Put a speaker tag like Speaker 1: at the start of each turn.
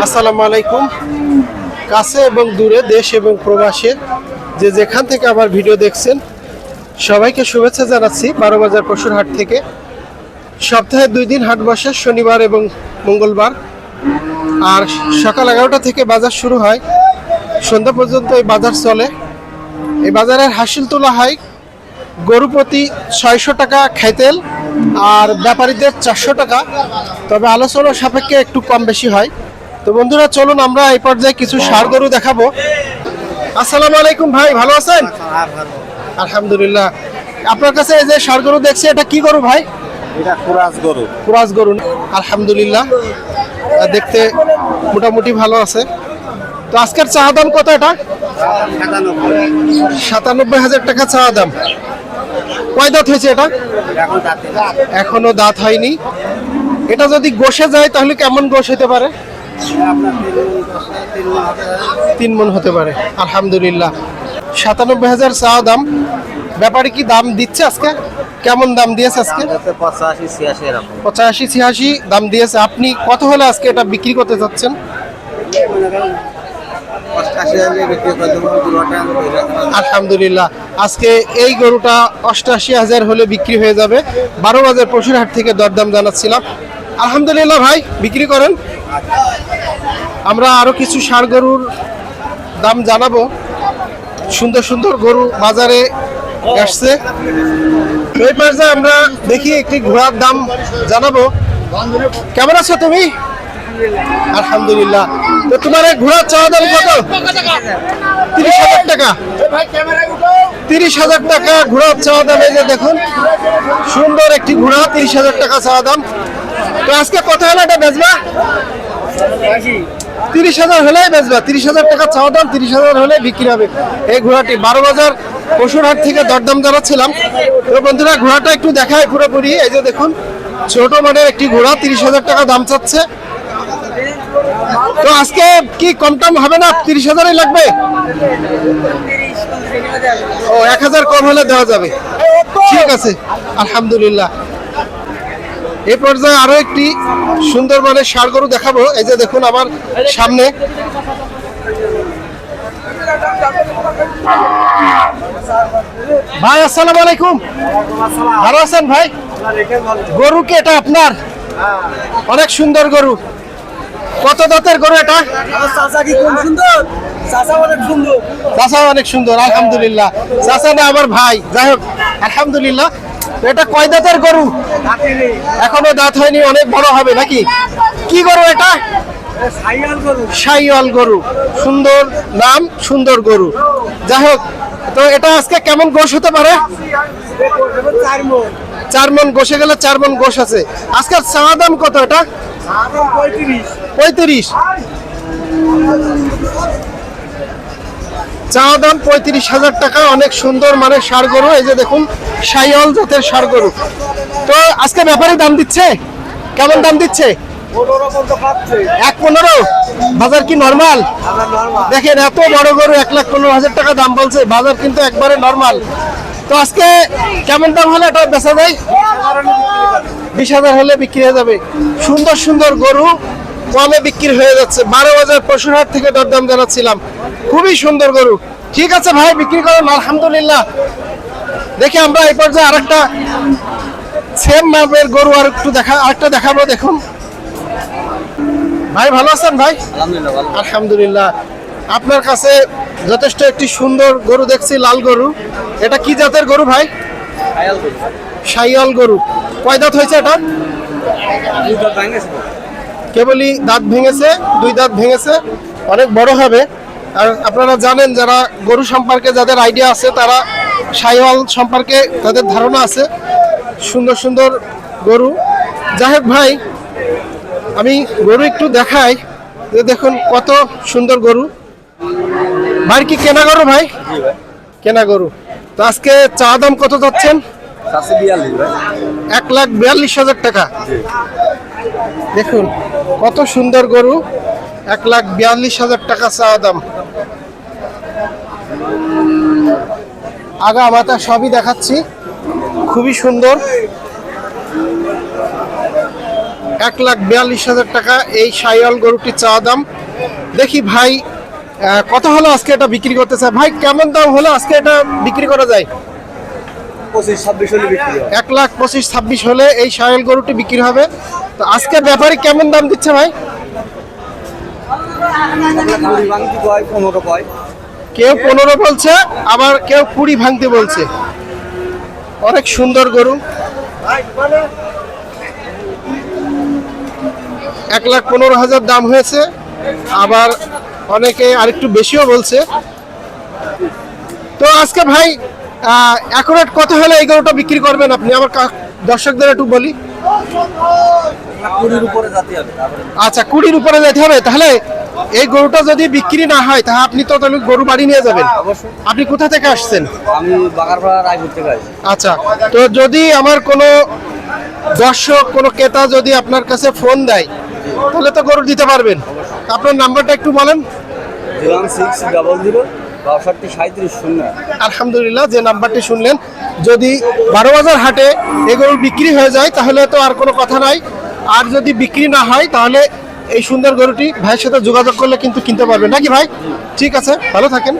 Speaker 1: আসসালামু আলাইকুম। কাছে এবং দূরে, দেশ এবং প্রবাসে যে যেখান থেকে আমার ভিডিও দেখছেন সবাইকে শুভেচ্ছা জানাচ্ছি। 12 বাজার পশুর হাট থেকে সপ্তাহে 2 দিন হাট বসে, শনিবার এবং মঙ্গলবার। আর সকাল 11টা থেকে বাজার শুরু হয়, সন্ধ্যা পর্যন্ত এই বাজার চলে। এই বাজারের হাসিল তোলা হয় গরু প্রতি 600 টাকা খাইতেল আর ব্যাপারীদের 400 টাকা, তবে আলোচনা সাপেক্ষে একটু কম বেশি হয়। তো বন্ধুরা চলুন আমরা এই পর্যায়ে কিছু ষাঁড় গরু দেখাবো। আসসালামু আলাইকুম ভাই, ভালো আছেন? আলহামদুলিল্লাহ। আপনার কাছে এই যে ষাঁড় গরু দেখছি, এটা কি গরু ভাই?
Speaker 2: এটা কুরাজ গরু।
Speaker 1: কুরাজ গরু, আলহামদুলিল্লাহ। দেখতে মোটামুটি ভালো আছে। তো আজকের চা দাম কত? এটা 97,000 টাকা চা দাম। কয় দাঁত হয়েছে এটা? এখনো দাঁত হয়নি। এটা যদি গোশে যায় তাহলে কেমন গোশ হতে পারে? 3 মণ হতে পারে, আলহামদুলিল্লাহ। 97,000 চা দাম। ব্যাপারে কি দাম দিচ্ছে আজকে? কেমন দাম দিয়েছে আজকে? 85-86 দাম দিয়েছে। আপনি কত হলে আজকে এটা বিক্রি করতে চাচ্ছেন? আলহামদুলিল্লাহ, আজকে এই গরুটা 88,000 হলে বিক্রি হয়ে যাবে। 12 বাজার পশুর হাট থেকে দরদাম জানাচ্ছিলাম। আলহামদুলিল্লাহ ভাই, বিক্রি করেন। আমরা আরো কিছু ষাঁড় গরুর দাম জানাবো। সুন্দর সুন্দর গরু বাজারে আসছে। এই পাশে আমরা দেখি একটি ঘোড়ার দাম জানাবো। কেমন আছো তুমি? আলহামদুলিল্লাহ। তো তোমার এই ঘোড়ার চাওয়া দাম কত? 30,000 টাকা। 30,000 টাকা ঘোড়ার চাওয়া দাম। এই যে দেখুন, সুন্দর একটি ঘোড়া, 30,000 টাকা চাওয়া দাম। তো আজকে কত হলে এটা বেচবা? 30,000 হলে বেচবা। 30,000 টাকা চাওয়া দাম, 30,000 হলে বিক্রি হবে এই ঘোড়াটি। 12 বাজার পশুর হাট থেকে দরদাম জানাচ্ছিলাম। তো বন্ধুরা ঘোড়াটা একটু দেখায় পুরোপুরি। এই যে দেখুন, ছোট মানের একটি ঘোড়া, 30,000 টাকা দাম চাচ্ছে। তো আজকে কি কম টম হবে না? 30,000ই লাগবে? ও, 1,000 কম হলে দেওয়া যাবে। ঠিক আছে, আলহামদুলিল্লাহ। এই পর্যায়ে আরো একটি সুন্দর মানের ষাঁড় গরু দেখাবো। এই যে দেখুন আমার সামনে। ভাই আসসালামু আলাইকুম, ভালো আছেন ভাই? গরু কি এটা আপনার? অনেক সুন্দর গরু। কত দাঁতের গরু এটা? চাচা অনেক সুন্দর, আলহামদুলিল্লাহ। চাচা না আমার ভাই, যাই হোক আলহামদুলিল্লাহ। এটা কয় দাঁতের গরু? এখনো দাঁত হয়নি, অনেক বড় হবে নাকি? কি গরু এটা? শাহিওয়াল গরু। সুন্দর নাম, সুন্দর গরু। যাই হোক, তো এটা আজকে কেমন গোশ হতে পারে? 4 মণ গোশে গেলে 4 মণ গোশ আছে। আজকের চাওয়া দাম কত এটা? 35। চাওয়া দাম 35,000 টাকা। অনেক সুন্দর মানে ষাঁড় গরু। এই যে দেখুন, শাহিওয়াল জাতের ষাঁড় গরু। তো আজকে ব্যাপারী দাম দিচ্ছে? কেমন দাম দিচ্ছে? 1,15। বাজার কি নরমাল? দেখেন, এত বড় গরু 1,15,000 টাকা দাম বলছে। বাজার কিন্তু একবারে নরমাল। তো আজকে কেমন দাম হলে এটা বেচা যায়? 20,000 হলে বিক্রি হয়ে যাবে। সুন্দর সুন্দর গরু কমে বিক্রি হয়ে যাচ্ছে। 12 বাজার পশুর হাট থেকে দরদাম জানাচ্ছিলাম। খুবই সুন্দর গরু। ঠিক আছে ভাই, বিক্রি করেন, আলহামদুলিল্লাহ। দেখি আমরা এই পর্যায়ে আরেকটা সেম মাপের গরু আরেকটা দেখাবো। দেখুন ভাই, ভালো আছেন ভাই? আলহামদুলিল্লাহ। আপনার কাছে যথেষ্ট একটি সুন্দর গরু দেখছি, লাল গরু। এটা কি জাতের গরু ভাই? শাহিওয়াল গরু। কয় দাঁত হয়েছে এটা? কেবলই দাঁত ভেঙেছে, 2 দাঁত ভেঙেছে। অনেক বড় হবে। আর আপনারা জানেন, যারা গরু সম্পর্কে যাদের আইডিয়া আছে, তারা শাহিওয়াল সম্পর্কে তাদের ধারণা আছে। সুন্দর সুন্দর গরু। যাই হোক ভাই, আমি গরু একটু দেখাই। দেখুন কত সুন্দর গরু। ভাই কি কেনা গরু ভাই? কেনা গরু। তো আজকে চা দাম কত যাচ্ছেন? 1,42,000 টাকা। দেখুন কত সুন্দর গরু, 1,42,000 টাকা চা দাম। আগা মাথা সবই দেখাচ্ছি, খুবই সুন্দর। 1,42,000 টাকা এই শাহিওয়াল গরুটির চাওয়া দাম। দেখি ভাই কত হলো আজকে এটা বিক্রি করতে চায়। ভাই কেমন দাম হলে আজকে এটা বিক্রি করা যায়?
Speaker 2: 25-26 হলে বিক্রি হয়।
Speaker 1: 1,25,26 হলে এই শাহিওয়াল গরুটি বিক্রি হবে। তো আজকে ব্যাপারী কেমন দাম দিচ্ছে ভাই?
Speaker 2: 20 ভাঙতি কয়, 15 কয়।
Speaker 1: কেউ 15 বলছে, আবার কেউ 20 ভাঙতে বলছে। অনেক সুন্দর গরু। 1,15,000 দাম হয়েছে, আবার অনেকে আরেকটু বেশিও বলছে। তো আজকে ভাই এখন কত হলে এই গরুটা বিক্রি করবেন আপনি? আমার দর্শকদের একটু বলি।
Speaker 2: 20 উপরে যেতে হবে তারপরে।
Speaker 1: আচ্ছা, 20-র উপরে যেতে হবে। তাহলে এই গরুটা যদি বিক্রি না হয় তাহলে আপনি তো তাহলে গরু বাড়ি নিয়ে যাবেন।
Speaker 2: অবশ্যই।
Speaker 1: আপনি কোথা থেকে আসছেন?
Speaker 2: আমি বাগারপাড়া রায়পুর থেকে আসছি।
Speaker 1: আচ্ছা, তো যদি আমার কোনো দর্শক, কোনো ক্রেতা যদি আপনার কাছে ফোন দেয় তাহলে তো গরু দিতে পারবেন। আপনার নাম্বারটা একটু বলেন।
Speaker 2: 01600 62 37 0।
Speaker 1: আলহামদুলিল্লাহ, যে নাম্বারটি শুনলেন, যদি 12 বাজার হাটে এই গরু বিক্রি হয়ে যায় তাহলে তো আর কোনো কথা নাই। আর যদি বিক্রি না হয় তাহলে এই সুন্দর গরুটি ভাইয়ের সাথে যোগাযোগ করলে কিন্তু কিনতে পারবেন, নাকি ভাই? ঠিক আছে, ভালো থাকেন।